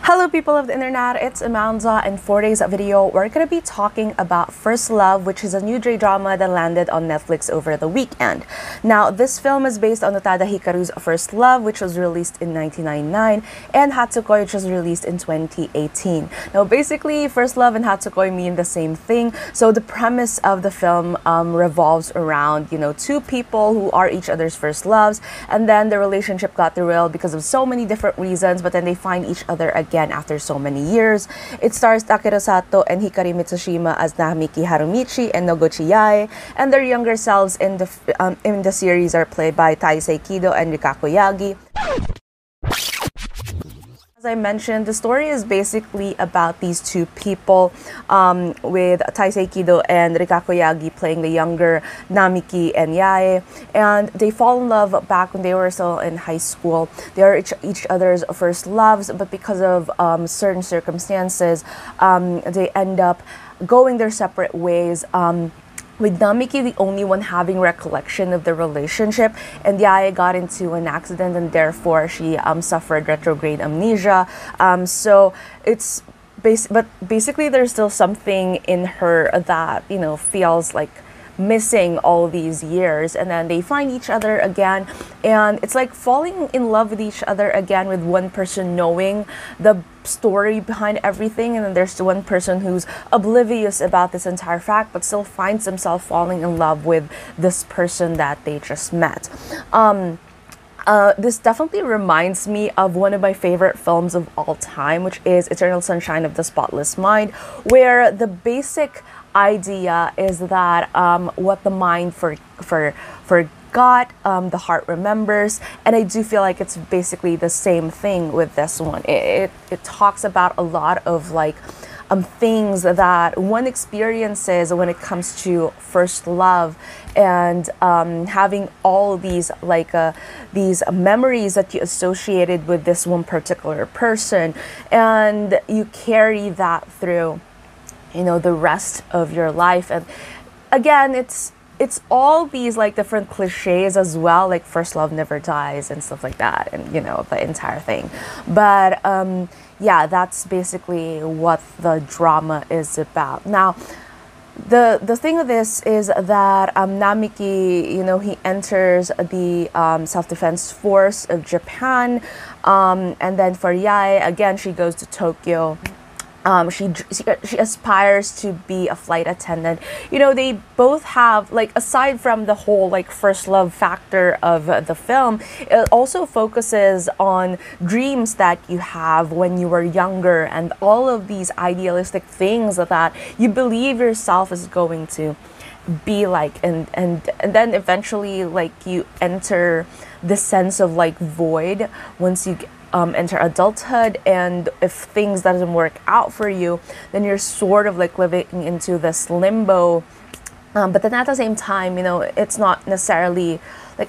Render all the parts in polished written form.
Hello people of the internet, it's Amanda, and for today's video, we're going to be talking about First Love, which is a new J-drama that landed on Netflix over the weekend. Now, this film is based on Utada Hikaru's First Love, which was released in 1999, and Hatsukoi, which was released in 2018. Now, basically, First Love and Hatsukoi mean the same thing, so the premise of the film revolves around, two people who are each other's first loves, and then the relationship got derailed because of so many different reasons, but then they find each other again after so many years. It stars Takeru Sato and Hikari Mitsushima as Namiki Harumichi and Noguchi Yae, and their younger selves in the series are played by Taisei, Kido, and Rikako Yagi. As I mentioned, the story is basically about these two people, with Taisei Kido and Rikako Yagi playing the younger Namiki and Yae, and they fall in love back when they were still in high school. They are each other's first loves, but because of certain circumstances, they end up going their separate ways. With Namiki the only one having recollection of the relationship, and Yae got into an accident and therefore she suffered retrograde amnesia. So it's but basically there's still something in her that feels like missing all these years, and then they find each other again, and it's like falling in love with each other again, with one person knowing the story behind everything, and then there's one person who's oblivious about this entire fact but still finds himself falling in love with this person that they just met. This definitely reminds me of one of my favorite films of all time, which is Eternal Sunshine of the Spotless Mind, where the basic idea is that what the mind forgot, the heart remembers, and I do feel like it's basically the same thing with this one. It talks about a lot of things that one experiences when it comes to first love, and having all these these memories that you associated with this one particular person, and you carry that through the rest of your life. And again, it's all these different cliches as well, like first love never dies and stuff like that, and the entire thing. But yeah, that's basically what the drama is about. Now, the thing of this is that Namiki, he enters the self-defense force of Japan, and then for Yae, again, she goes to Tokyo. She aspires to be a flight attendant. They both have, aside from the whole first love factor of the film, it also focuses on dreams that you have when you were younger, and all of these idealistic things that you believe yourself is going to be like, and then eventually you enter the sense of void once you enter adulthood, and if things doesn't work out for you, then you're sort of living into this limbo, but then at the same time, it's not necessarily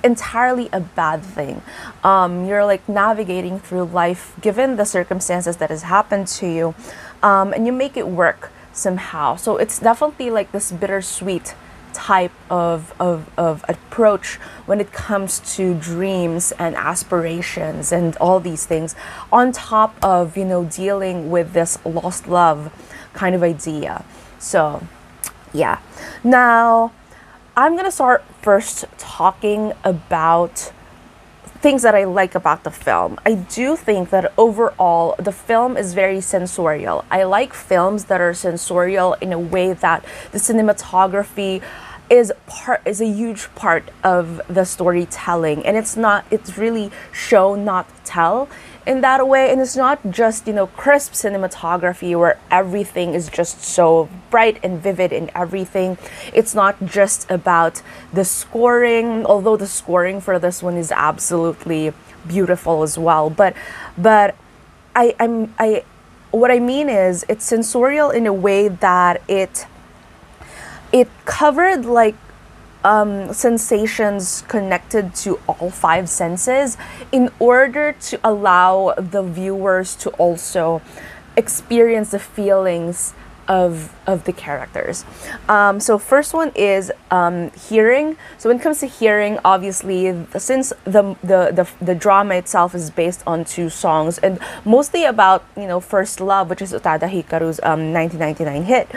entirely a bad thing. You're navigating through life given the circumstances that has happened to you, and you make it work somehow. So it's definitely this bittersweet type of approach when it comes to dreams and aspirations and all these things, on top of dealing with this lost love kind of idea. So yeah, now I'm gonna start first talking about things that I like about the film. I do think that overall the film is very sensorial. I like films that are sensorial in a way that the cinematography is a huge part of the storytelling, and it's really show not tell in that way. And it's not just crisp cinematography where everything is just so bright and vivid and everything. It's not just about the scoring, although the scoring for this one is absolutely beautiful as well, but what I mean is it's sensorial in a way that it covered sensations connected to all five senses in order to allow the viewers to also experience the feelings of the characters. So first one is hearing. So when it comes to hearing, obviously, since the drama itself is based on two songs and mostly about, you know, first love, which is Utada Hikaru's 1999 hit.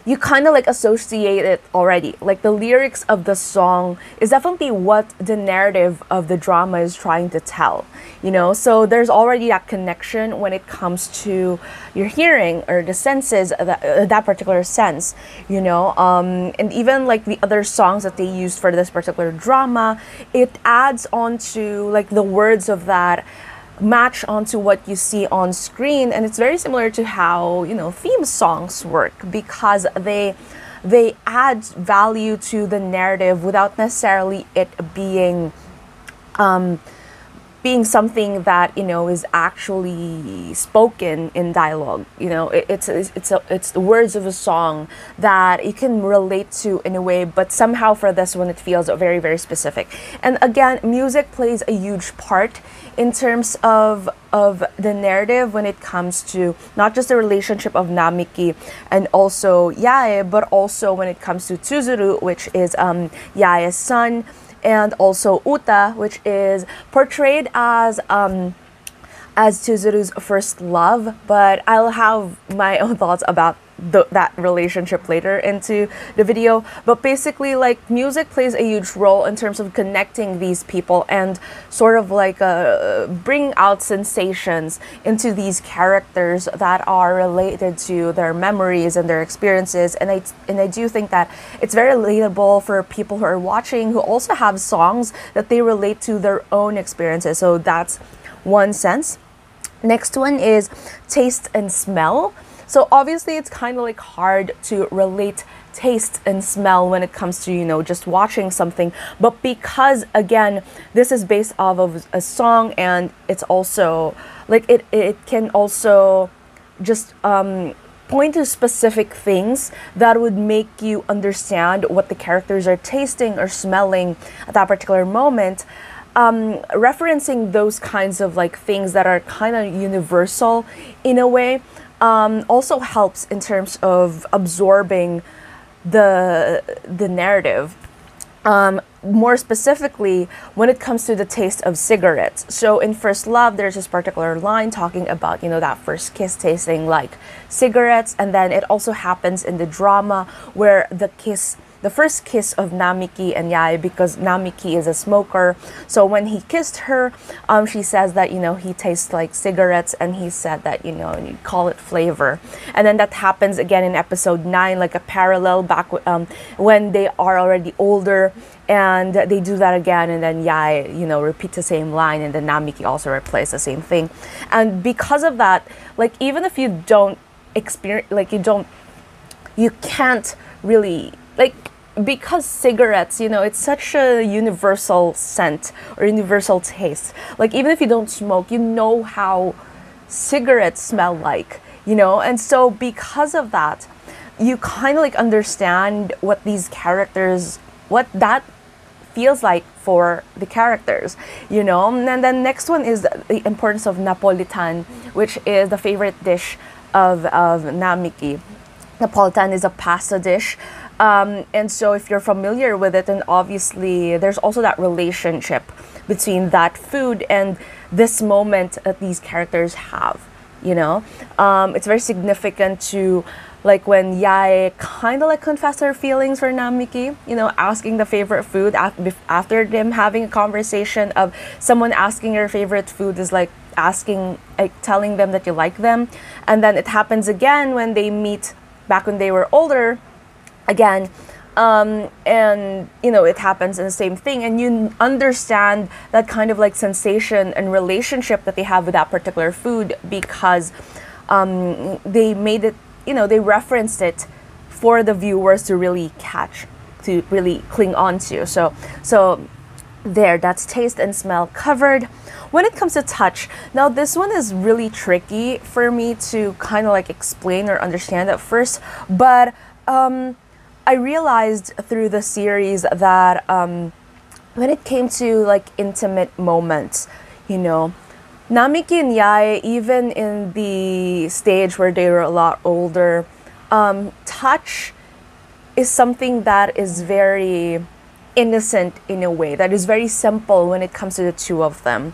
You kind of like associate it already. Like the lyrics of the song is definitely what the narrative of the drama is trying to tell, you know? So there's already that connection when it comes to your hearing or the senses, that particular sense, you know? And even like the other songs that they used for this particular drama, it adds on to like the words of that match onto what you see on screen, and it's very similar to how, you know, theme songs work, because they add value to the narrative without necessarily it being something that, you know, is actually spoken in dialogue. You know, it's the words of a song that you can relate to in a way, but somehow for this one it feels very, very specific. And again, music plays a huge part in terms of the narrative when it comes to not just the relationship of Namiki and also Yae, but also when it comes to Tsuzuru, which is Yae's son, and also Uta, which is portrayed as Tsuzuru's first love. But I'll have my own thoughts about that relationship later into the video. But basically, like, music plays a huge role in terms of connecting these people and sort of like bring out sensations into these characters that are related to their memories and their experiences. And I do think that it's very relatable for people who are watching who also have songs that they relate to their own experiences. So that's one sense. Next one is taste and smell. So obviously it's kind of like hard to relate taste and smell when it comes to, you know, just watching something. But because, again, this is based off of a song, and it's also like it can also just point to specific things that would make you understand what the characters are tasting or smelling at that particular moment. Referencing those kinds of like things that are kind of universal in a way also helps in terms of absorbing the narrative. More specifically, when it comes to the taste of cigarettes. So in First Love, there's this particular line talking about, you know, that first kiss tasting like cigarettes, and then it also happens in the drama where the first kiss of Namiki and Yae, because Namiki is a smoker. So when he kissed her, she says that, you know, he tastes like cigarettes, and he said that, you know, you call it flavor. And then that happens again in episode 9, like a parallel back when they are already older, and they do that again, and then Yae, you know, repeats the same line, and then Namiki also replays the same thing. And because of that, like, even if you don't experience, like, you can't really, like, because cigarettes, you know, it's such a universal scent or universal taste. Like, even if you don't smoke, you know how cigarettes smell like, you know? And so because of that, you kind of like understand what these characters, what that feels like for the characters, you know? And then next one is the importance of Napolitan, which is the favorite dish of Namiki. Napolitan is a pasta dish. And so if you're familiar with it, then obviously there's also that relationship between that food and this moment that these characters have, you know? It's very significant to, like, when Yae kind of like confessed her feelings for Namiki, you know, asking the favorite food after them having a conversation of someone asking your favorite food is like asking, like, telling them that you like them. And then it happens again when they meet back when they were older again, and, you know, it happens in the same thing, and you understand that kind of like sensation and relationship that they have with that particular food, because they made it, you know, they referenced it for the viewers to really catch, to really cling on to. So there, that's taste and smell covered. When it comes to touch, now this one is really tricky for me to kind of like explain or understand at first, but I realized through the series that when it came to like intimate moments, you know, Namiki and Yae, even in the stage where they were a lot older, touch is something that is very innocent in a way, that is very simple when it comes to the two of them.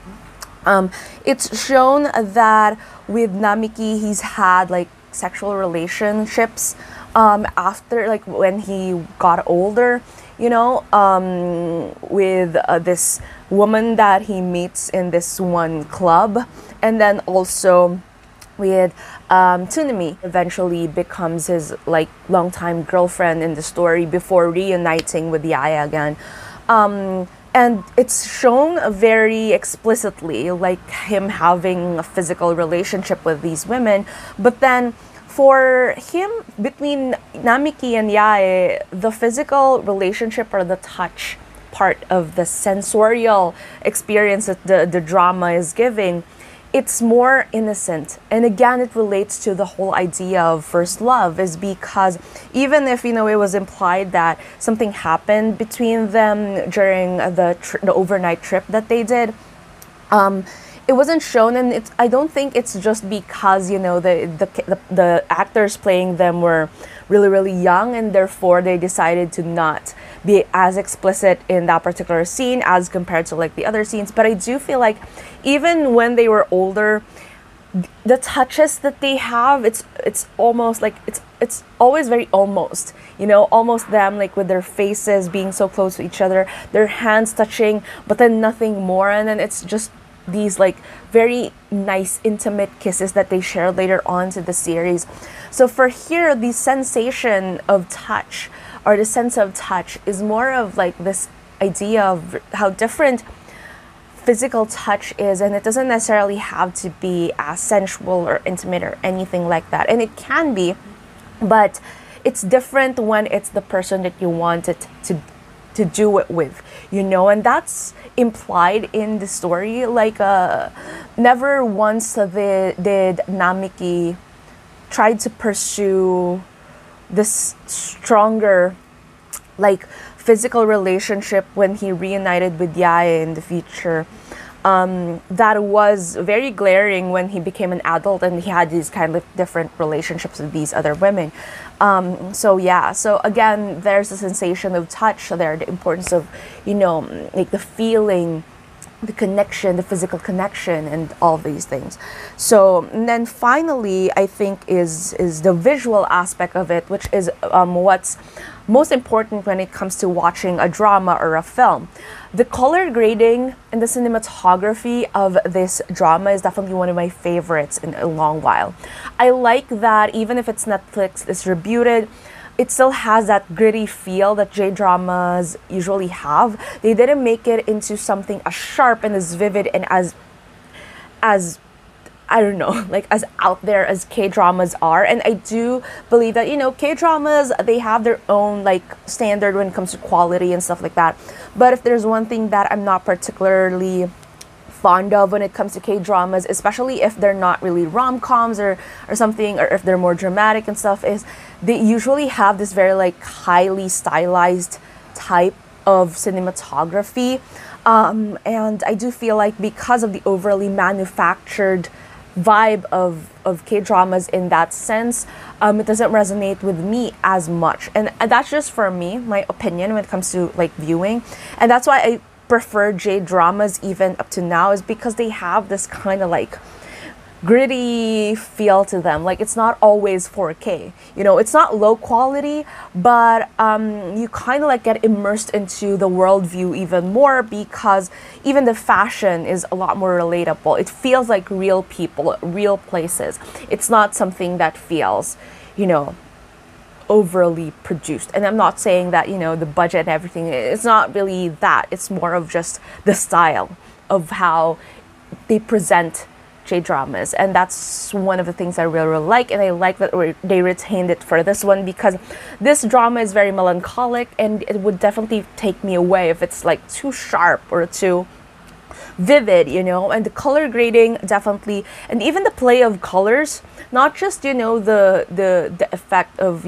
It's shown that with Namiki, he's had like sexual relationships after, like when he got older, with this woman that he meets in this one club, and then also with Tsunami eventually becomes his like longtime girlfriend in the story before reuniting with Yae again. And it's shown very explicitly, like him having a physical relationship with these women. But then for him, between Namiki and Yae, the physical relationship or the touch part of the sensorial experience that the drama is giving, it's more innocent. And again, it relates to the whole idea of first love, is because even if, it was implied that something happened between them during the overnight trip that they did, it wasn't shown, and I don't think it's just because the actors playing them were really, really young, and therefore they decided to not be as explicit in that particular scene as compared to like the other scenes. But I do feel like even when they were older, the touches that they have, it's almost like it's always very almost them, like with their faces being so close to each other, their hands touching, but then nothing more, and then it's just these like very nice intimate kisses that they share later on to the series. So for here, the sensation of touch, or the sense of touch, is more of like this idea of how different physical touch is, and it doesn't necessarily have to be as sensual or intimate or anything like that, and it can be, but it's different when it's the person that you want it to do it with, and that's implied in the story. Like never once did Namiki try to pursue this stronger like physical relationship when he reunited with Yae in the future. That was very glaring when he became an adult and he had these kind of different relationships with these other women. So again, there's a sensation of touch there, the importance of, like the feeling, the connection, the physical connection, and all these things. So, and then finally, I think is the visual aspect of it, which is what's most important when it comes to watching a drama or a film. The color grading and the cinematography of this drama is definitely one of my favorites in a long while. I like that even if it's Netflix distributed, it still has that gritty feel that J-dramas usually have. They didn't make it into something as sharp and as vivid and as I don't know, like as out there as K-dramas are. And I do believe that, K-dramas, they have their own like standard when it comes to quality and stuff like that. But if there's one thing that I'm not particularly fond of when it comes to K-dramas, especially if they're not really rom-coms or something, or if they're more dramatic and stuff, is they usually have this very like highly stylized type of cinematography. And I do feel like because of the overly manufactured vibe of K-dramas in that sense, it doesn't resonate with me as much. And that's just for me, my opinion when it comes to like viewing. And that's why I prefer J-dramas even up to now, is because they have this kind of like gritty feel to them. Like it's not always 4K, it's not low quality, but you kind of like get immersed into the worldview even more, because even the fashion is a lot more relatable. It feels like real people, real places. It's not something that feels, overly produced. And I'm not saying that, the budget and everything, it's not really that. It's more of just the style of how they present J-dramas, and that's one of the things I really, really like. And I like that they retained it for this one, because this drama is very melancholic, and it would definitely take me away if it's like too sharp or too vivid, and the color grading definitely, and even the play of colors, not just, the effect of,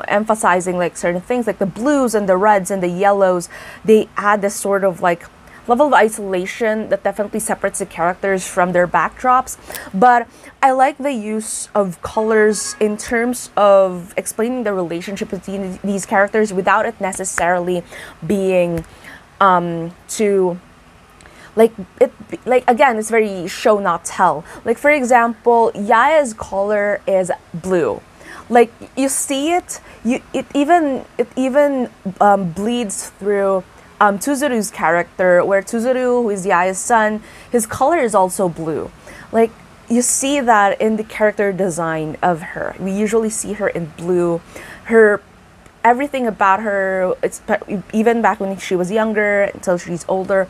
emphasizing like certain things like the blues and the reds and the yellows. They add this sort of like level of isolation that definitely separates the characters from their backdrops. But I like the use of colors in terms of explaining the relationship between these characters without it necessarily being too like again, it's very show not tell. Like for example, Yae's color is blue. Like you see it, it even bleeds through Tsuzuru's character, where Tsuzuru, who is Yae's son, his color is also blue. Like you see that in the character design of her. We usually see her in blue. Her everything about her, it's even back when she was younger until she's older.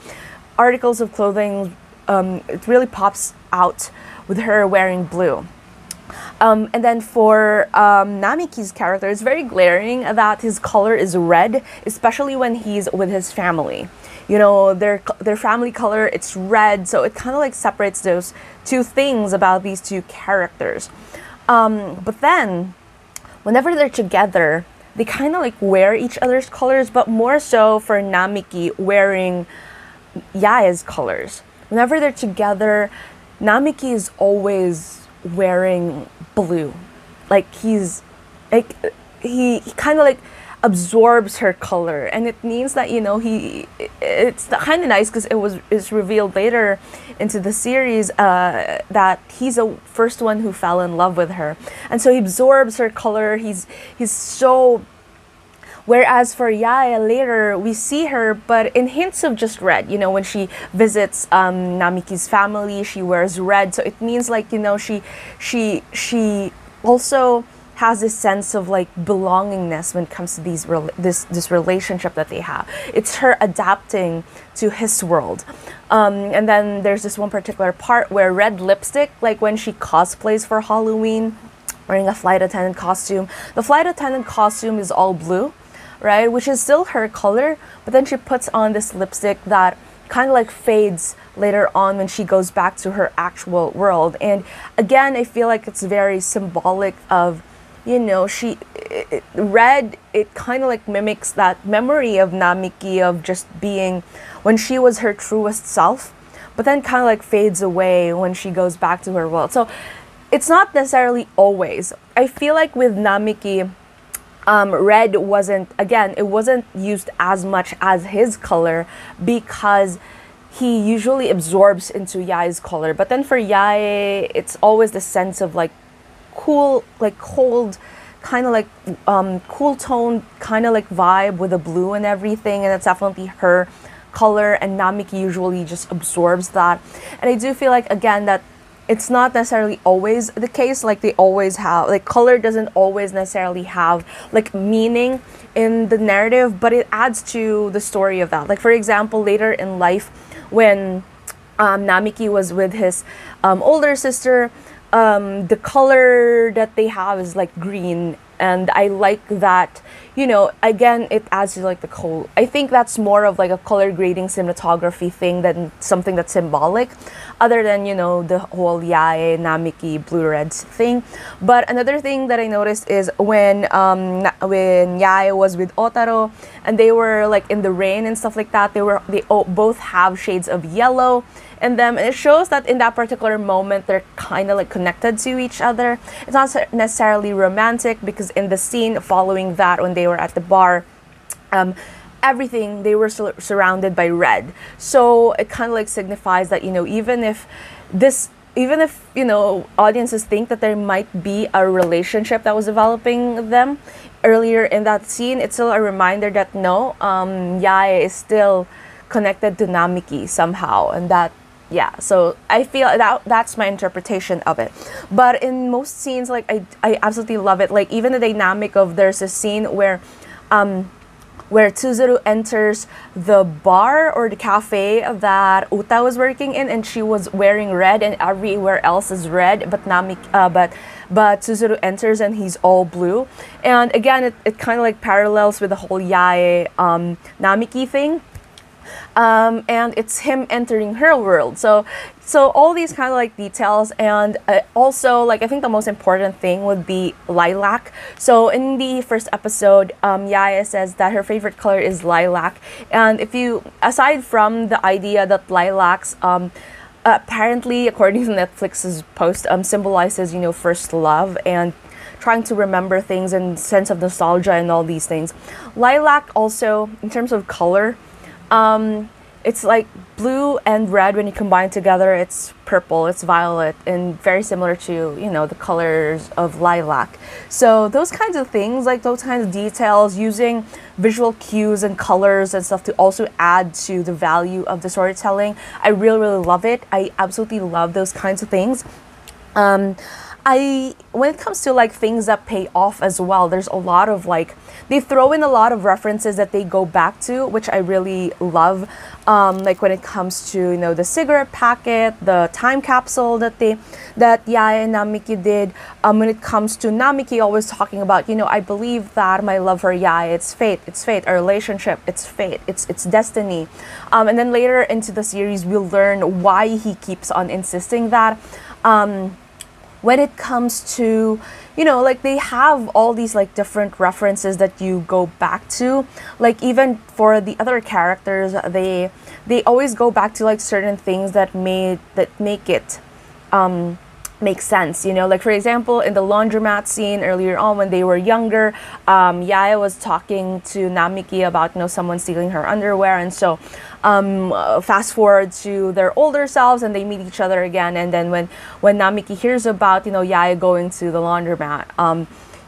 Articles of clothing, it really pops out with her wearing blue. And then for Namiki's character, it's very glaring that his color is red, especially when he's with his family. You know, their family color, it's red, so it kind of like separates those two things about these two characters. But then, whenever they're together, they kind of like wear each other's colors, but more so for Namiki wearing Yae's colors. Whenever they're together, Namiki is always wearing blue. Like he's like he kind of like absorbs her color, and it means that, you know, it's kind of nice because it's revealed later into the series that he's the first one who fell in love with her, and so he absorbs her color. He's so. Whereas for Yae, later we see her, but in hints of just red. You know, when she visits Namiki's family, she wears red. So it means like, you know, she also has this sense of like belongingness when it comes to this relationship that they have. It's her adapting to his world. And then there's this one particular part where red lipstick, like when she cosplays for Halloween, wearing a flight attendant costume. The flight attendant costume is all blue, right? Which is still her color, but then she puts on this lipstick that kind of like fades later on when she goes back to her actual world. And again, I feel like it's very symbolic of, you know, red, it kind of like mimics that memory of Namiki of just being when she was her truest self, but then kind of like fades away when she goes back to her world. So it's not necessarily always. I feel like with Namiki, red it wasn't used as much as his color because he usually absorbs into Yae's color. But then for Yae, it's always the sense of like cool, like cold, kind of like cool tone, kind of like vibe with the blue and everything. And it's definitely her color, and Namiki usually just absorbs that. And I do feel like, again, that it's not necessarily always the case. Like they always have, like color doesn't always necessarily have like meaning in the narrative, but it adds to the story of that. Like for example, later in life, when Namiki was with his older sister, the color that they have is like green, and I like that. You know, again, it adds to like the cold. I think that's more of like a color grading cinematography thing than something that's symbolic, other than, you know, the whole Yae, Namiki, blue reds thing. But another thing that I noticed is when Yae was with Otaro and they were like in the rain and stuff like that, they both have shades of yellow in them, and it shows that in that particular moment they're kind of like connected to each other. It's not necessarily romantic, because in the scene following that, when they were at the bar, everything, they were surrounded by red. So it kind of like signifies that, you know, even if you know, audiences think that there might be a relationship that was developing them earlier in that scene, it's still a reminder that no, Yae is still connected to Namiki somehow, and that, yeah, so I feel that's my interpretation of it. But in most scenes, like I absolutely love it. Like even the dynamic of, there's a scene where Tsuzuru enters the bar or the cafe that Uta was working in, and she was wearing red, and everywhere else is red, but but Tsuzuru enters and he's all blue. And again, it kind of like parallels with the whole Yae Namiki thing. And it's him entering her world. So So all these kind of like details, and also like I think the most important thing would be lilac. So in the first episode, Yae says that her favorite color is lilac, and if you, aside from the idea that lilacs apparently, according to Netflix's post, symbolizes, you know, first love and trying to remember things and sense of nostalgia and all these things. Lilac also, in terms of color, it's like blue and red. When you combine together, it's purple, it's violet, and very similar to, you know, the colors of lilac. So those kinds of things, like those kinds of details, using visual cues and colors and stuff to also add to the value of the storytelling, I really, really love it. I absolutely love those kinds of things. When it comes to like things that pay off as well, there's a lot of like, they throw in a lot of references that they go back to, which I really love. Like when it comes to, you know, the cigarette packet, the time capsule that Yae and Namiki did. When it comes to Namiki always talking about, you know, I believe that my love for Yae, it's fate, our relationship, it's fate, it's destiny. And then later into the series, we'll learn why he keeps on insisting that. When it comes to, you know, like they have all these like different references that you go back to. Like even for the other characters, they always go back to like certain things that make it make sense, you know. Like for example, in the laundromat scene earlier on when they were younger, Yae was talking to Namiki about, you know, someone stealing her underwear, and so fast forward to their older selves and they meet each other again, and then when Namiki hears about, you know, Yae going to the laundromat,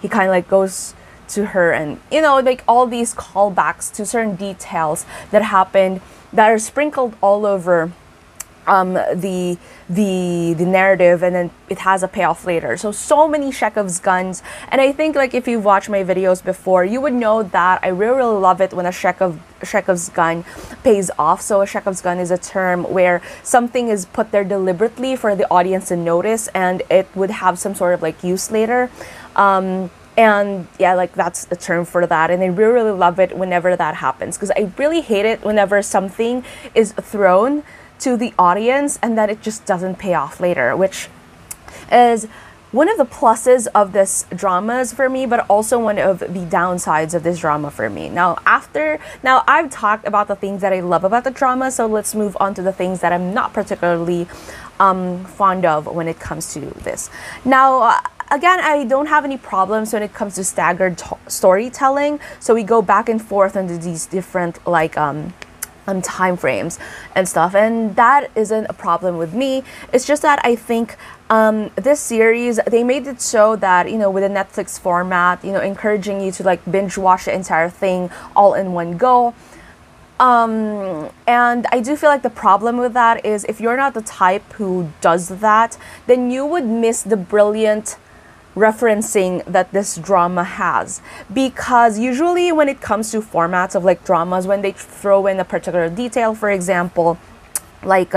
he kind of like goes to her, and, you know, like all these callbacks to certain details that happened that are sprinkled all over the narrative, and then it has a payoff later. So many Chekhov's guns, and I think like if you've watched my videos before, you would know that I really, really love it when a Chekhov's gun pays off. So a Chekhov's gun is a term where something is put there deliberately for the audience to notice, and it would have some sort of like use later. And yeah, like that's a term for that, and I really, really love it whenever that happens, because I really hate it whenever something is thrown to the audience and that it just doesn't pay off later, which is one of the pluses of this dramas for me, but also one of the downsides of this drama for me. Now I've talked about the things that I love about the drama, so let's move on to the things that I'm not particularly fond of when it comes to this. Now, again, I don't have any problems when it comes to staggered storytelling, so we go back and forth into these different like time frames and stuff, and that isn't a problem with me. It's just that I think this series, they made it so that, you know, with a Netflix format, you know, encouraging you to like binge watch the entire thing all in one go. And I do feel like the problem with that is if you're not the type who does that, then you would miss the brilliant referencing that this drama has, because usually when it comes to formats of like dramas, when they throw in a particular detail, for example, like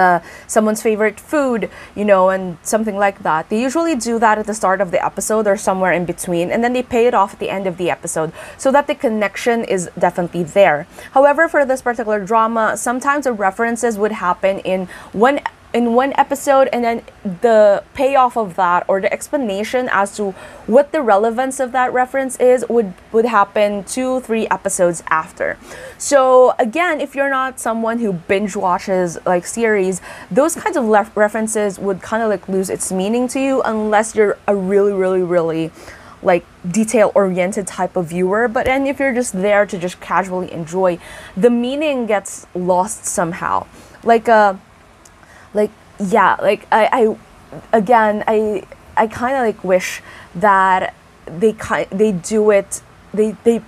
someone's favorite food, you know, and something like that, they usually do that at the start of the episode or somewhere in between, and then they pay it off at the end of the episode so that the connection is definitely there. However, for this particular drama, sometimes the references would happen in one episode, and then the payoff of that, or the explanation as to what the relevance of that reference is, would happen 2-3 episodes after. So again, if you're not someone who binge watches like series, those kinds of references would kind of like lose its meaning to you, unless you're a really, really, really like detail oriented type of viewer. But then if you're just there to just casually enjoy, the meaning gets lost somehow. I kind of like wish that they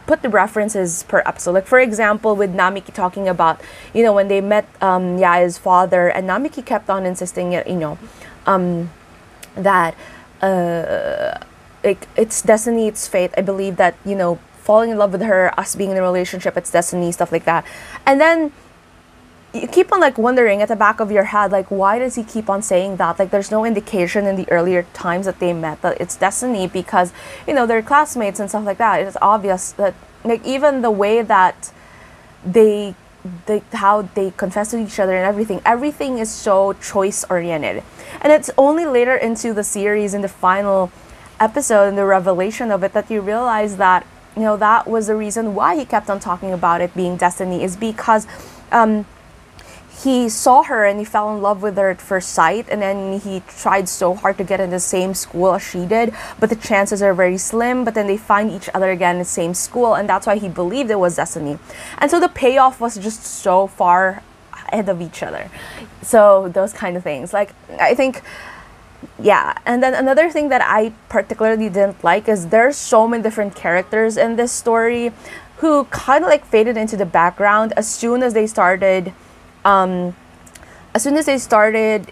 put the references per episode. Like for example, with Namiki talking about, you know, when they met Yae's father, and Namiki kept on insisting, you know, that like it's destiny, it's fate. I believe that, you know, falling in love with her, us being in a relationship, it's destiny, stuff like that. And then you keep on like wondering at the back of your head, like, why does he keep on saying that? Like, there's no indication in the earlier times that they met that it's destiny, because, you know, they're classmates and stuff like that. It's obvious that, like, even the way that they how they confess to each other and everything is so choice oriented. And it's only later into the series, in the final episode and the revelation of it, that you realize that, you know, that was the reason why he kept on talking about it being destiny, is because he saw her and he fell in love with her at first sight, and then he tried so hard to get in the same school as she did, but the chances are very slim. But then they find each other again in the same school, and that's why he believed it was destiny. And so the payoff was just so far ahead of each other. So those kind of things, like, I think, yeah. And then another thing that I particularly didn't like is there's so many different characters in this story who kind of like faded into the background as soon as they started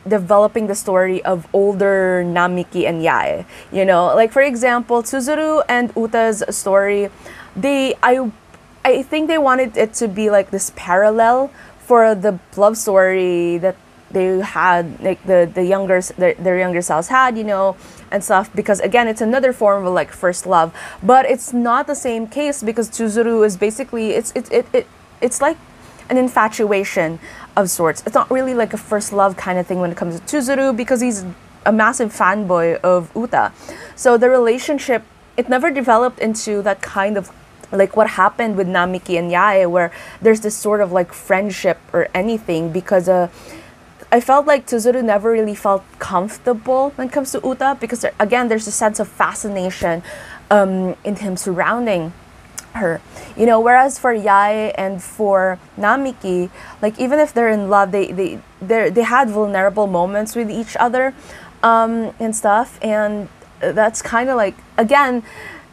developing the story of older Namiki and Yae. You know, like, for example, Tsuzuru and Uta's story, I think they wanted it to be like this parallel for the love story that they had, like their younger selves had, you know, and stuff, because again, it's another form of like first love. But it's not the same case, because Tsuzuru is basically, it's like an infatuation of sorts. It's not really like a first love kind of thing when it comes to Tsuzuru, because he's a massive fanboy of Uta. So the relationship, it never developed into that kind of like what happened with Namiki and Yae, where there's this sort of like friendship or anything, because I felt like Tsuzuru never really felt comfortable when it comes to Uta, because again, there's a sense of fascination in him surrounding her, you know. Whereas for Yae and for Namiki, like, even if they're in love, they had vulnerable moments with each other and stuff. And that's kind of like, again,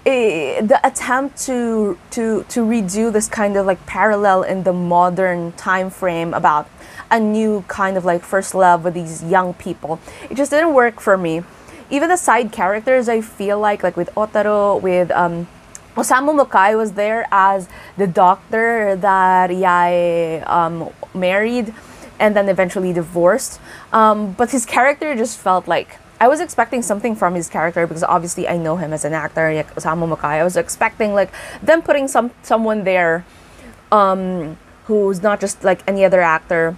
the attempt to redo this kind of like parallel in the modern time frame about a new kind of like first love with these young people, it just didn't work for me. Even the side characters, I feel like with Otaro, with Osamu Mokai was there as the doctor that Yae married and then eventually divorced, but his character just felt like, I was expecting something from his character, because obviously I know him as an actor, like Osamu Mokai. I was expecting like them putting someone there who's not just like any other actor,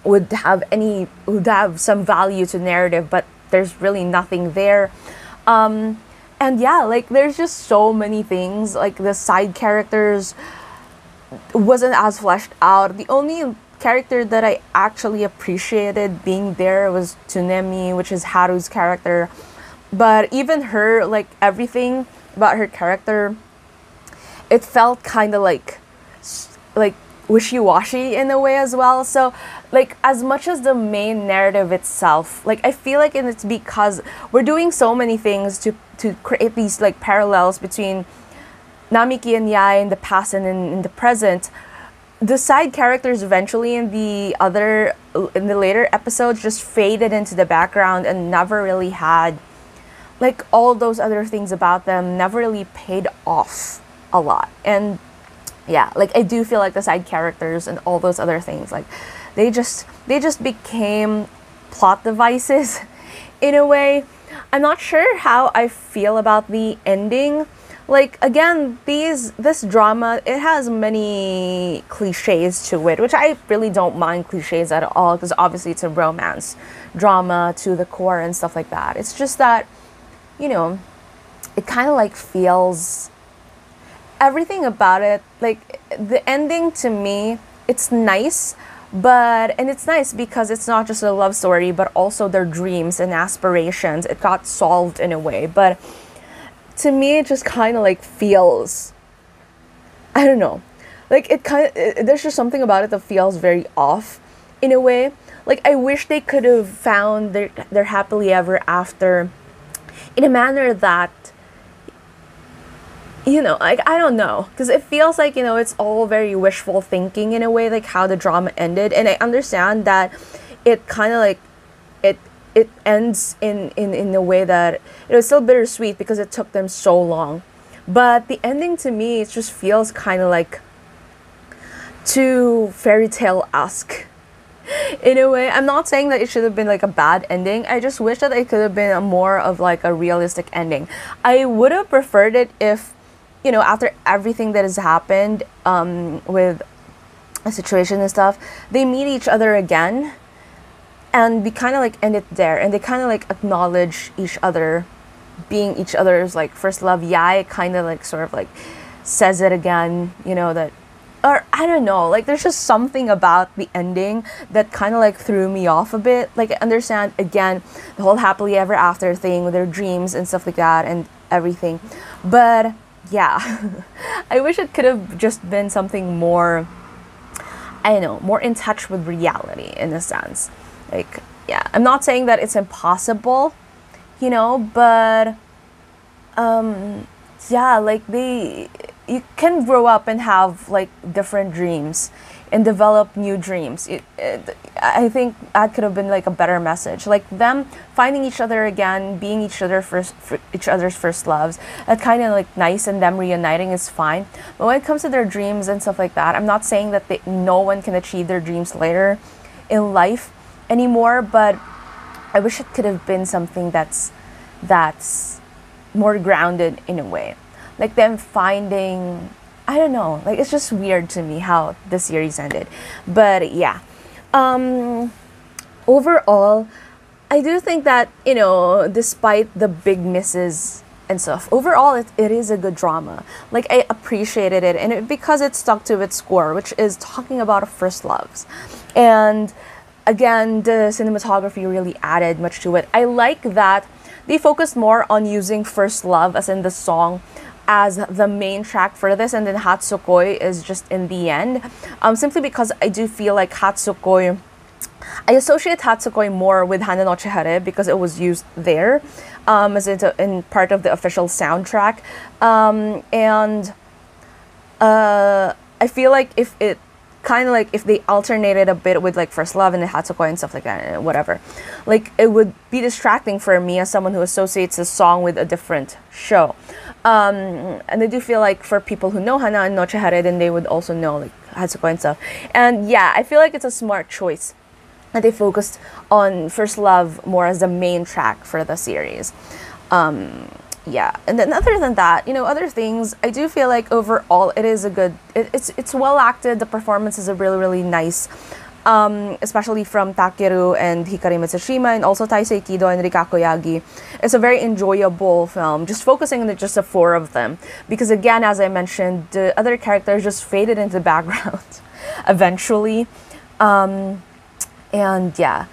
would have some value to narrative, but there's really nothing there. And yeah, like, there's just so many things, like the side characters wasn't as fleshed out. The only character that I actually appreciated being there was Tsunemi, which is Haru's character. But even her, like, everything about her character, it felt kind of like wishy-washy in a way as well. So, like, as much as the main narrative itself, like, I feel like it's because we're doing so many things to create these like parallels between Namiki and Yae in the past and in the present. The side characters eventually in the later episodes just faded into the background and never really had, like, all those other things about them never really paid off a lot. And yeah, like, I do feel like the side characters and all those other things, like, they just became plot devices in a way. I'm not sure how I feel about the ending. Like, again, this drama, it has many cliches to it, which I really don't mind cliches at all, because obviously it's a romance drama to the core and stuff like that. It's just that, you know, it kind of like feels, everything about it, like, the ending to me, it's nice, and it's nice because it's not just a love story, but also their dreams and aspirations. It got solved in a way, but to me, it just kind of like feels, I don't know, like, there's just something about it that feels very off in a way. Like, I wish they could have found their happily ever after in a manner that, you know, like, I don't know, because it feels like, you know, it's all very wishful thinking in a way, like how the drama ended. And I understand that it kind of like, it ends in a way that it was still bittersweet because it took them so long. But the ending to me, it just feels kind of like too fairy tale-esque in a way. I'm not saying that it should have been like a bad ending. I just wish that it could have been a more of like a realistic ending. I would have preferred it if, you know, after everything that has happened with a situation and stuff, they meet each other again, and we kind of like end it there, and they kind of like acknowledge each other being each other's like first love. Yae kind of like sort of like says it again, you know, that, or I don't know, like there's just something about the ending that kind of like threw me off a bit. Like I understand again the whole happily ever after thing with their dreams and stuff like that and everything, but yeah, I wish it could have just been something more, I don't know, more in touch with reality in a sense. Like, yeah, I'm not saying that it's impossible, you know, but yeah, like you can grow up and have like different dreams and develop new dreams. I think that could have been like a better message, like them finding each other again, being each other's first loves. That kind of like nice, and them reuniting is fine. But when it comes to their dreams and stuff like that, I'm not saying that no one can achieve their dreams later in life anymore, but I wish it could have been something that's more grounded in a way, like them finding, I don't know, like it's just weird to me how the series ended. But yeah, overall I do think that, you know, despite the big misses and stuff, overall it is a good drama. Like I appreciated it, and because it stuck to its core, which is talking about first loves. And again, the cinematography really added much to it. I like that they focused more on using First Love, as in the song, as the main track for this, and then Hatsukoi is just in the end. Simply because I do feel like Hatsukoi, I associate Hatsukoi more with Hana no Chihare because it was used there, as in part of the official soundtrack. I feel like if it kind of like if they alternated a bit with like First Love and the Hatsukoi and stuff like that, whatever, like it would be distracting for me as someone who associates the song with a different show. And I do feel like for people who know Hana and no Chihare, then they would also know like Hatsukoi and stuff. And yeah, I feel like it's a smart choice that they focused on First Love more as the main track for the series. Yeah, and then other than that, you know, other things, I do feel like overall it is a good, it's well acted. The performances are really, really nice, especially from Takeru and Hikari Mitsushima, and also Taisei, Kido, and Rikako Yagi. It's a very enjoyable film, just focusing on just the four of them, because again, as I mentioned, the other characters just faded into the background eventually. And yeah,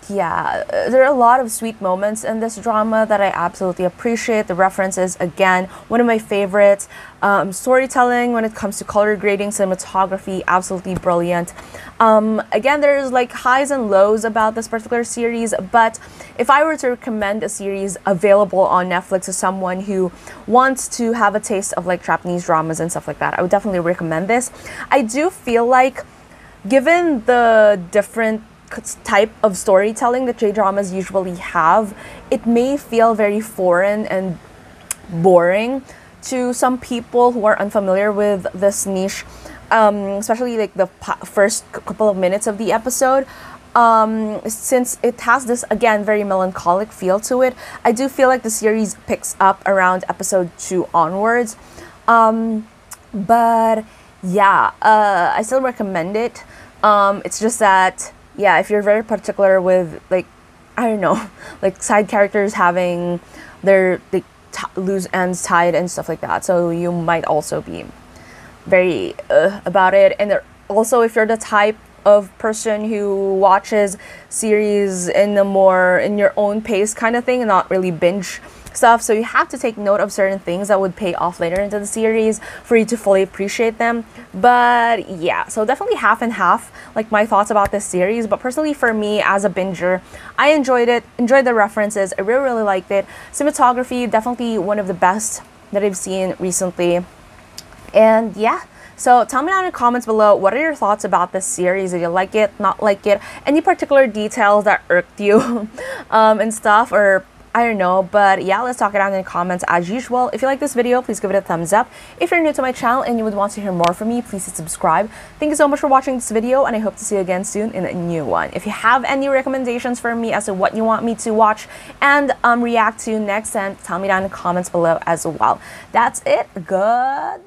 yeah, there are a lot of sweet moments in this drama that I absolutely appreciate. The references, again, one of my favorites. Storytelling when it comes to color grading, cinematography, absolutely brilliant. Again, there's like highs and lows about this particular series, but if I were to recommend a series available on Netflix to someone who wants to have a taste of like Japanese dramas and stuff like that, I would definitely recommend this. I do feel like, given the different type of storytelling that J-dramas usually have, it may feel very foreign and boring to some people who are unfamiliar with this niche, especially like the first couple of minutes of the episode. Since it has this, again, very melancholic feel to it, I do feel like the series picks up around episode 2 onwards. But yeah, I still recommend it. It's just that, yeah, if you're very particular with, like, I don't know, like side characters having their loose ends tied and stuff like that, so you might also be very about it. And also, if you're the type of person who watches series in your own pace kind of thing and not really binge stuff, so you have to take note of certain things that would pay off later into the series for you to fully appreciate them. But yeah, so definitely half and half, like my thoughts about this series. But personally, for me as a binger, I enjoyed the references, I really, really liked it. Cinematography, definitely one of the best that I've seen recently. And yeah, so tell me down in the comments below, what are your thoughts about this series? Did you like it, not like it? Any particular details that irked you and stuff, or I don't know. But yeah, let's talk it out in the comments as usual. If you like this video, please give it a thumbs up. If you're new to my channel and you would want to hear more from me, please hit subscribe. Thank you so much for watching this video, and I hope to see you again soon in a new one. If you have any recommendations for me as to what you want me to watch and react to next, then tell me down in the comments below as well. That's it. Goodbye.